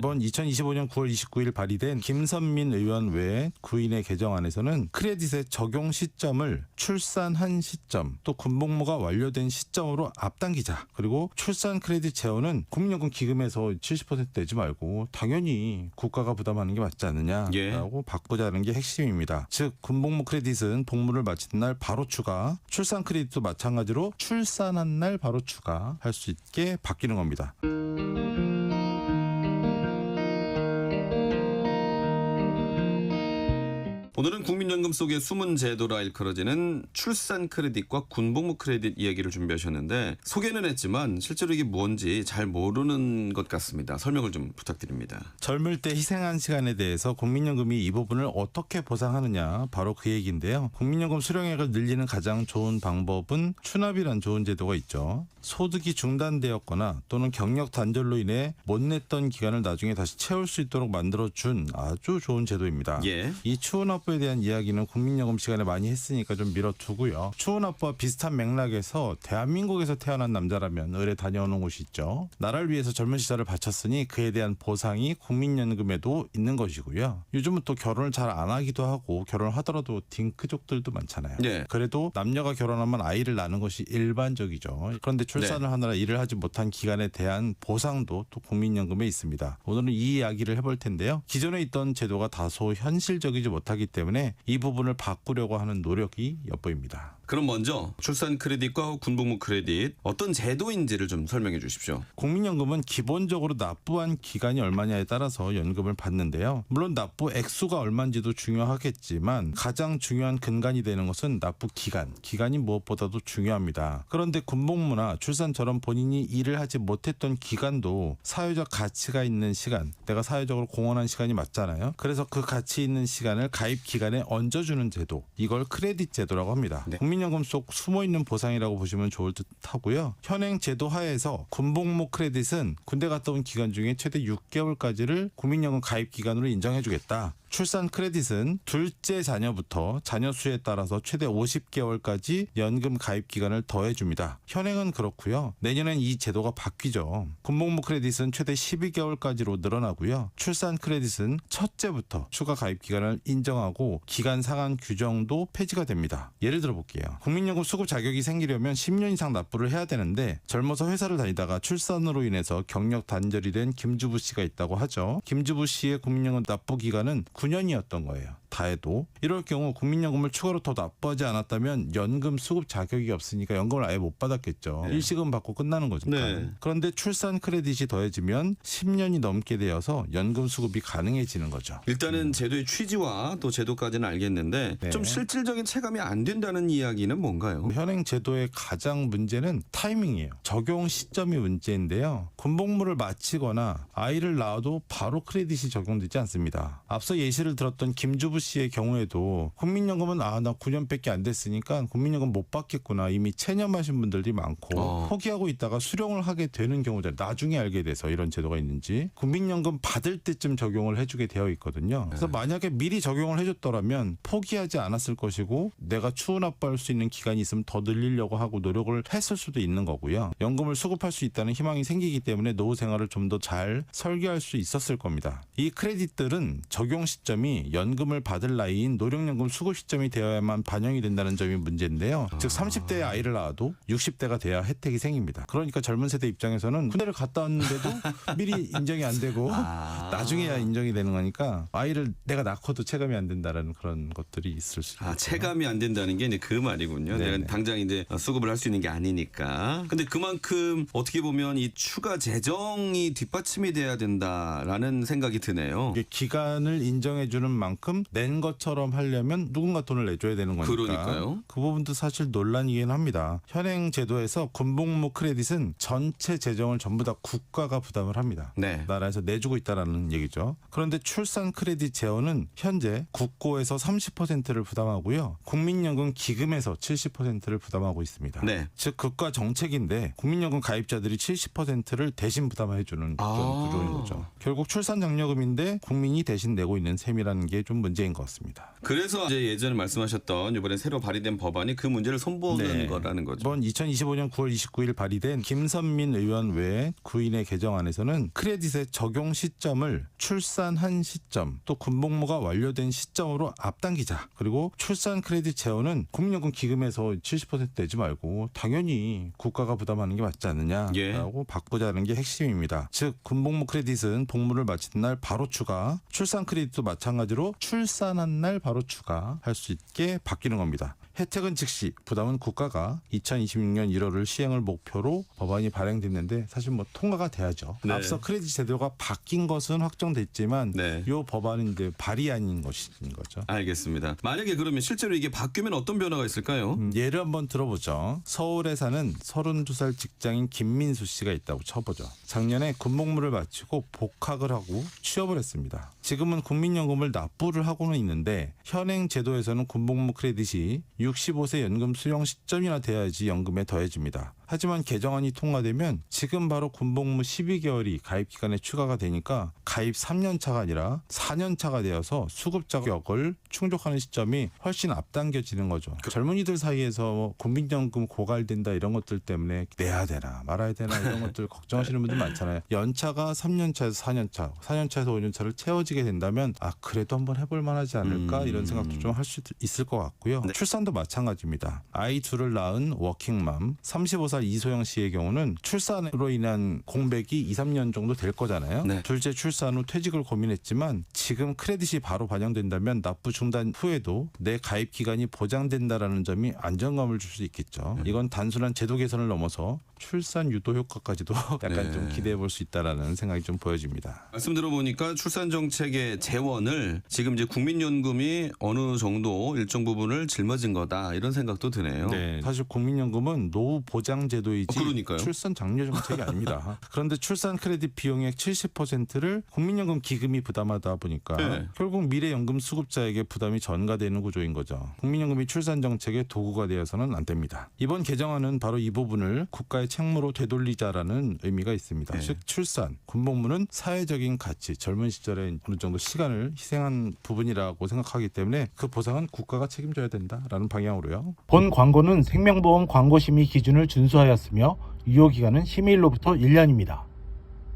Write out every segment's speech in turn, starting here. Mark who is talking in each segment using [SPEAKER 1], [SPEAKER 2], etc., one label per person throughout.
[SPEAKER 1] 이번 2025년 9월 29일 발의된 김선민 의원 외 9인의 개정안에서는 크레딧의 적용 시점을 출산한 시점 또 군복무가 완료된 시점으로 앞당기자. 그리고 출산 크레딧 재원은 국민연금 기금에서 70% 내지 말고 당연히 국가가 부담하는 게 맞지 않느냐라고 바꾸자는 게 핵심입니다. 즉 군복무 크레딧은 복무를 마친 날 바로 추가, 출산 크레딧도 마찬가지로 출산한 날 바로 추가할 수 있게 바뀌는 겁니다.
[SPEAKER 2] 오늘은 국민연금 속의 숨은 제도라 일컬어지는 출산 크레딧과 군복무 크레딧 이야기를 준비하셨는데 소개는 했지만 실제로 이게 뭔지 잘 모르는 것 같습니다. 설명을 좀 부탁드립니다.
[SPEAKER 1] 젊을 때 희생한 시간에 대해서 국민연금이 이 부분을 어떻게 보상하느냐 바로 그 얘기인데요. 국민연금 수령액을 늘리는 가장 좋은 방법은 추납이란 좋은 제도가 있죠. 소득이 중단되었거나 또는 경력 단절로 인해 못 냈던 기간을 나중에 다시 채울 수 있도록 만들어준 아주 좋은 제도입니다. 이 추후납부에 대한 이야기는 국민연금 시간에 많이 했으니까 좀 미뤄두고요. 추후납부와 비슷한 맥락에서 대한민국에서 태어난 남자라면 을에 다녀오는 곳이 있죠. 나라를 위해서 젊은 시절을 바쳤으니 그에 대한 보상이 국민연금에도 있는 것이고요. 요즘은 또 결혼을 잘 안 하기도 하고 결혼을 하더라도 딩크족들도 많잖아요. 그래도 남녀가 결혼하면 아이를 낳는 것이 일반적이죠. 그런데 출산을 하느라 일을 하지 못한 기간에 대한 보상도 또 국민연금에 있습니다. 오늘은 이 이야기를 해볼 텐데요. 기존에 있던 제도가 다소 현실적이지 못하기 때문에 이 부분을 바꾸려고 하는 노력이 엿보입니다.
[SPEAKER 2] 그럼 먼저 출산 크레딧과 군복무 크레딧 어떤 제도인지를 좀 설명해 주십시오.
[SPEAKER 1] 국민연금은 기본적으로 납부한 기간이 얼마냐에 따라서 연금을 받는데요. 물론 납부 액수가 얼마인지도 중요하겠지만 가장 중요한 근간이 되는 것은 납부 기간이 무엇보다도 중요합니다. 그런데 군복무나 출산처럼 본인이 일을 하지 못했던 기간도 사회적 가치가 있는 시간, 내가 사회적으로 공헌한 시간이 맞잖아요. 그래서 그 가치 있는 시간을 가입 기간에 얹어주는 제도, 이걸 크레딧 제도라고 합니다. 국민연금 속 숨어있는 보상이라고 보시면 좋을 듯 하고요. 현행 제도 하에서 군복무 크레딧은 군대 갔다 온 기간 중에 최대 6개월까지를 국민연금 가입 기간으로 인정해주겠다. 출산 크레딧은 둘째 자녀부터 자녀 수에 따라서 최대 50개월까지 연금 가입 기간을 더해줍니다. 현행은 그렇고요. 내년엔 이 제도가 바뀌죠. 군복무 크레딧은 최대 12개월까지로 늘어나고요. 출산 크레딧은 첫째부터 추가 가입 기간을 인정하고 기간 상한 규정도 폐지가 됩니다. 예를 들어 볼게요. 국민연금 수급 자격이 생기려면 10년 이상 납부를 해야 되는데 젊어서 회사를 다니다가 출산으로 인해서 경력 단절이 된 김주부 씨가 있다고 하죠. 김주부 씨의 국민연금 납부 기간은 9년이었던 거예요. 다 해도. 이럴 경우 국민연금을 추가로 더 납부하지 않았다면 연금 수급 자격이 없으니까 연금을 아예 못 받았겠죠. 일시금 받고 끝나는 거죠. 그런데 출산 크레딧이 더해지면 10년이 넘게 되어서 연금 수급이 가능해지는 거죠.
[SPEAKER 2] 일단은 제도의 취지와 또 제도까지는 알겠는데 좀 실질적인 체감이 안 된다는 이야기는 뭔가요?
[SPEAKER 1] 현행 제도의 가장 문제는 타이밍이에요. 적용 시점이 문제인데요. 군복무를 마치거나 아이를 낳아도 바로 크레딧이 적용되지 않습니다. 앞서 예시를 들었던 김주부 씨의 경우에도 국민연금은 나 9년밖에 안 됐으니까 국민연금 못 받겠구나 이미 체념하신 분들이 많고 포기하고 있다가 수령을 하게 되는 경우들 나중에 알게 돼서 이런 제도가 있는지 국민연금 받을 때쯤 적용을 해주게 되어 있거든요. 그래서 만약에 미리 적용을 해줬더라면 포기하지 않았을 것이고 내가 추후납부할 수 있는 기간이 있으면 더 늘리려고 하고 노력을 했을 수도 있는 거고요. 연금을 수급할 수 있다는 희망이 생기기 때문에 노후 생활을 좀 더 잘 설계할 수 있었을 겁니다. 이 크레딧들은 적용 시점이 연금을 받을 나이인 노령연금 수급 시점이 되어야만 반영이 된다는 점이 문제인데요. 즉 30대에 아이를 낳아도 60대가 돼야 혜택이 생깁니다. 그러니까 젊은 세대 입장에서는 군대를 갔다 왔는데도 미리 인정이 안 되고 나중에야 인정이 되는 거니까 아이를 내가 낳고도 체감이 안 된다라는 그런 것들이 있을 수 있죠.
[SPEAKER 2] 체감이 안 된다는 게 이제 그 말이군요. 내가 당장 이제 수급을 할 수 있는 게 아니니까. 근데 그만큼 어떻게 보면 이 추가 재정이 뒷받침이 돼야 된다라는 생각이 드네요.
[SPEAKER 1] 기간을 인정해 주는 만큼 낸 것처럼 하려면 누군가 돈을 내줘야 되는 거니까.
[SPEAKER 2] 그러니까요.
[SPEAKER 1] 그 부분도 사실 논란이긴 합니다. 현행 제도에서 군복무 크레딧은 전체 재정을 전부 다 국가가 부담을 합니다. 나라에서 내주고 있다라는 얘기죠. 그런데 출산 크레딧 재원은 현재 국고에서 30%를 부담하고요. 국민연금 기금에서 70%를 부담하고 있습니다. 즉 국가 정책인데 국민연금 가입자들이 70%를 대신 부담해 주는 그런 구조인 거죠. 결국 출산 장려금인데 국민이 대신 내고 있는 셈이라는 게 좀 문제인 것 같습니다.
[SPEAKER 2] 그래서 이제 예전에 말씀하셨던 이번에 새로 발의된 법안이 그 문제를 손보는
[SPEAKER 1] 네.
[SPEAKER 2] 거라는 거죠.
[SPEAKER 1] 이번 2025년 9월 29일 발의된 김선민 의원 외 9인의 개정안에서는 크레딧의 적용 시점을 출산한 시점 또 군복무가 완료된 시점으로 앞당기자. 그리고 출산 크레딧 재원은 국민연금 기금에서 70% 내지 말고 당연히 국가가 부담하는 게 맞지 않느냐라고
[SPEAKER 2] 예.
[SPEAKER 1] 바꾸자는 게 핵심입니다. 즉 군복무 크레딧은 복무를 마친 날 바로 추가, 출산 크레딧도 마찬가지로 출산한 날 바로 추가할 수 있게 바뀌는 겁니다. 혜택은 즉시, 부담은 국가가 2026년 1월을 시행을 목표로 법안이 발행됐는데 사실 뭐 통과가 돼야죠.
[SPEAKER 2] 네.
[SPEAKER 1] 앞서 크레딧 제도가 바뀐 것은 확정됐지만
[SPEAKER 2] 네.
[SPEAKER 1] 이 법안은 이제 발의안인 것인 거죠.
[SPEAKER 2] 알겠습니다. 만약에 그러면 실제로 이게 바뀌면 어떤 변화가 있을까요?
[SPEAKER 1] 예를 한번 들어보죠. 서울에 사는 32살 직장인 김민수 씨가 있다고 쳐보죠. 작년에 군복무를 마치고 복학을 하고 취업을 했습니다. 지금은 국민연금을 납부를 하고는 있는데 현행 제도에서는 군복무 크레딧이 65세 연금 수령 시점이나 돼야지 연금에 더해집니다. 하지만 개정안이 통과되면 지금 바로 군복무 12개월이 가입 기간에 추가가 되니까 가입 3년 차가 아니라 4년 차가 되어서 수급 자격을 충족하는 시점이 훨씬 앞당겨지는 거죠. 젊은이들 사이에서 국민연금 고갈된다 이런 것들 때문에 내야 되나 말아야 되나 이런 것들 걱정하시는 분들 많잖아요. 연차가 3년 차에서 4년 차, 4년 차에서 5년 차를 채워지게 된다면 그래도 한번 해볼 만하지 않을까 이런 생각도 좀 할 수 있을 것 같고요.
[SPEAKER 2] 네.
[SPEAKER 1] 출산도 마찬가지입니다. 아이 둘을 낳은 워킹맘 35살 이소영 씨의 경우는 출산으로 인한 공백이 2, 3년 정도 될 거잖아요.
[SPEAKER 2] 네.
[SPEAKER 1] 둘째 출산 후 퇴직을 고민했지만 지금 크레딧이 바로 반영된다면 납부 중단 후에도 내 가입 기간이 보장된다라는 점이 안정감을 줄 수 있겠죠. 이건 단순한 제도 개선을 넘어서 출산 유도 효과까지도 약간
[SPEAKER 2] 네.
[SPEAKER 1] 좀 기대해 볼 수 있다라는 생각이 좀 보여집니다.
[SPEAKER 2] 말씀 들어보니까 출산 정책의 재원을 지금 이제 국민연금이 어느 정도 일정 부분을 짊어진 거다 이런 생각도 드네요.
[SPEAKER 1] 네, 사실 국민연금은 노후 보장 제도이지
[SPEAKER 2] 그러니까요.
[SPEAKER 1] 출산 장려 정책이 아닙니다. 그런데 출산 크레딧 비용의 70%를 국민연금 기금이 부담하다 보니까
[SPEAKER 2] 네.
[SPEAKER 1] 결국 미래 연금 수급자에게 부담이 전가되는 구조인 거죠. 국민연금이 출산 정책의 도구가 되어서는 안 됩니다. 이번 개정안은 바로 이 부분을 국가의 책무로 되돌리자라는 의미가 있습니다.
[SPEAKER 2] 네.
[SPEAKER 1] 즉 출산, 군복무는 사회적인 가치, 젊은 시절에 어느 정도 시간을 희생한 부분이라고 생각하기 때문에 그 보상은 국가가 책임져야 된다라는 방향으로요.
[SPEAKER 3] 본 광고는 생명보험 광고심의 기준을 준수하였으며 유효기간은 심의일로부터 1년입니다.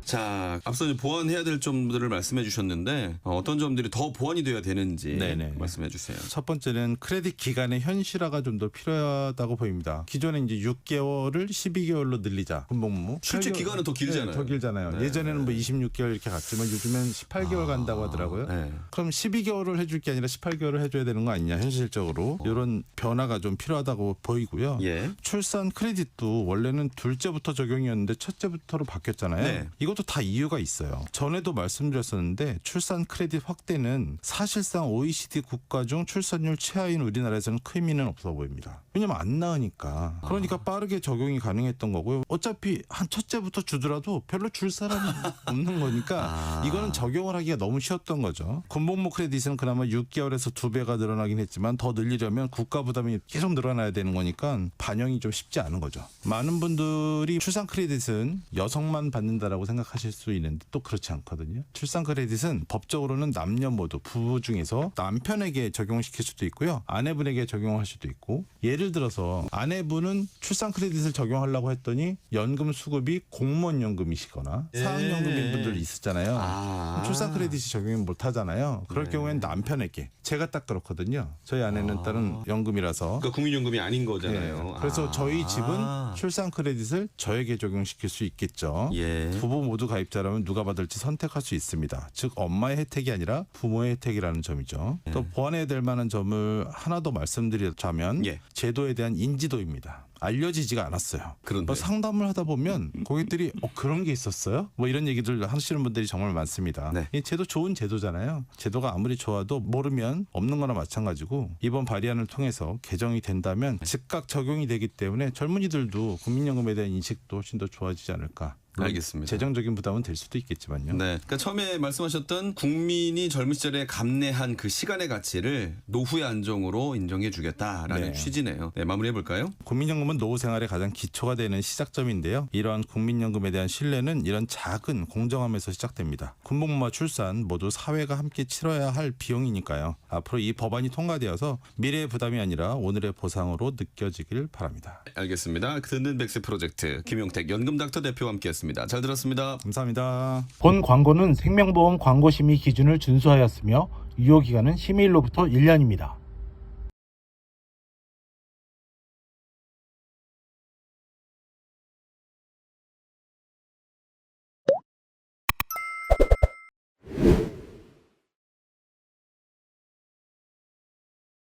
[SPEAKER 2] 자, 앞서 이제 보완해야 될 점들을 말씀해 주셨는데 어떤 점들이 더 보완이 돼야 되는지
[SPEAKER 1] 네네.
[SPEAKER 2] 말씀해 주세요.
[SPEAKER 1] 첫 번째는 크레딧 기간의 현실화가 좀 더 필요하다고 보입니다. 기존에 이제 6개월을 12개월로 늘리자. 군복무.
[SPEAKER 2] 실제
[SPEAKER 1] 8개월.
[SPEAKER 2] 기간은 더 길잖아요.
[SPEAKER 1] 네, 더 길잖아요.
[SPEAKER 2] 네.
[SPEAKER 1] 예전에는 뭐 26개월 이렇게 갔지만 요즘엔 18개월 간다고 하더라고요.
[SPEAKER 2] 네.
[SPEAKER 1] 그럼 12개월을 해줄 게 아니라 18개월을 해줘야 되는 거 아니냐 현실적으로. 이런 변화가 좀 필요하다고 보이고요.
[SPEAKER 2] 예.
[SPEAKER 1] 출산 크레딧도 원래는 둘째부터 적용이었는데 첫째부터로 바뀌었잖아요.
[SPEAKER 2] 네.
[SPEAKER 1] 이것도 다 이유가 있어요. 전에도 말씀드렸었는데 출산 크레딧 확대는 사실상 OECD 국가 중 출산율 최하인 우리나라에서는 큰 의미는 없어 보입니다. 왜냐면 안 낳으니까. 그러니까 빠르게 적용이 가능했던 거고요. 어차피 한 첫째부터 주더라도 별로 줄 사람이 없는 거니까 이거는 적용을 하기가 너무 쉬웠던 거죠. 군복무 크레딧은 그나마 6개월에서 2배가 늘어나긴 했지만 더 늘리려면 국가 부담이 계속 늘어나야 되는 거니까 반영이 좀 쉽지 않은 거죠. 많은 분들이 출산 크레딧은 여성만 받는다라고 생각하실 수 있는데 또 그렇지 않거든요. 출산 크레딧은 법적으로는 남녀 모두 부부 중에서 남편에게 적용시킬 수도 있고요. 아내분에게 적용할 수도 있고 예를 들어서 아내분은 출산 크레딧을 적용하려고 했더니 연금 수급이 공무원 연금이시거나 사학연금인 분들 있었잖아요. 출산 크레딧이 적용을 못 하잖아요. 그럴 경우엔 남편에게 제가 딱 그렇거든요. 저희 아내는 다른 연금이라서
[SPEAKER 2] 그러니까 국민연금이 아닌 거잖아요.
[SPEAKER 1] 네. 그래서 저희 집은 출산 크레딧을 저에게 적용시킬 수 있겠죠.
[SPEAKER 2] 예.
[SPEAKER 1] 부부 모두 가입자라면 누가 받을지 선택할 수 있습니다. 즉 엄마의 혜택이 아니라 부모의 혜택이라는 점이죠. 또 보완해야 될 만한 점을 하나 더 말씀드리자면
[SPEAKER 2] 예.
[SPEAKER 1] 제도에 대한 인지도입니다. 알려지지가 않았어요.
[SPEAKER 2] 그런데
[SPEAKER 1] 상담을 하다 보면 고객들이 그런 게 있었어요? 뭐 이런 얘기들 하시는 분들이 정말 많습니다.
[SPEAKER 2] 네.
[SPEAKER 1] 이 제도 좋은 제도잖아요. 제도가 아무리 좋아도 모르면 없는 거나 마찬가지고 이번 발의안을 통해서 개정이 된다면 즉각 적용이 되기 때문에 젊은이들도 국민연금에 대한 인식도 훨씬 더 좋아지지 않을까 물론
[SPEAKER 2] 알겠습니다.
[SPEAKER 1] 재정적인 부담은 될 수도 있겠지만요.
[SPEAKER 2] 네. 그러니까 처음에 말씀하셨던 국민이 젊은 시절에 감내한 그 시간의 가치를 노후의 안정으로 인정해 주겠다라는
[SPEAKER 1] 네.
[SPEAKER 2] 취지네요. 네, 마무리해 볼까요?
[SPEAKER 1] 국민연금은 노후 생활의 가장 기초가 되는 시작점인데요. 이러한 국민연금에 대한 신뢰는 이런 작은 공정함에서 시작됩니다. 군복무와 출산 모두 사회가 함께 치러야 할 비용이니까요. 앞으로 이 법안이 통과되어서 미래의 부담이 아니라 오늘의 보상으로 느껴지길 바랍니다.
[SPEAKER 2] 알겠습니다. 듣는 백세 프로젝트 김용택 연금닥터 대표와 함께했습니다. 잘 들었습니다.
[SPEAKER 1] 감사합니다.
[SPEAKER 3] 본 광고는 생명보험 광고심의 기준을 준수하였으며 유효기간은 심의일로부터 1년입니다.